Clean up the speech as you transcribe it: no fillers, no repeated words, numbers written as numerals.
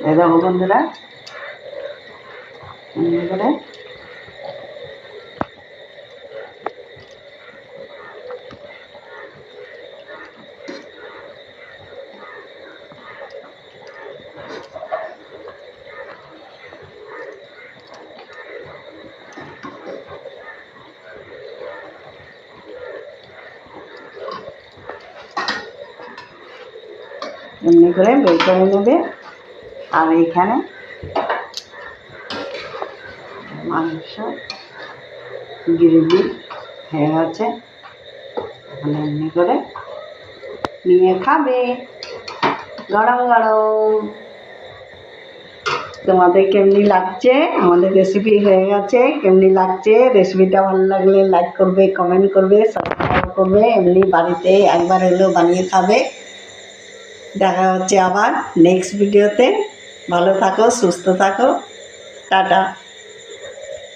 এই দেখো বন্ধুরা, এমনি করে বের করে নেবে। আর এইখানে মাংস গ্রেভি হয়ে গেছে, এখন এমনি করে নিয়ে খাবে গরম গরম। তোমাদের কেমনি লাগছে? আমাদের রেসিপি হয়ে গেছে, কেমনি লাগছে? রেসিপিটা ভালো লাগলে লাইক করবে, কমেন্ট করবে, সাবস্ক্রাইব করবে। এমনি বাড়িতে একবার হলেও বানিয়ে খাবে। দেখা হচ্ছে আবার নেক্সট ভিডিওতে। ভালো থাকো, সুস্থ থাকো, টাটা।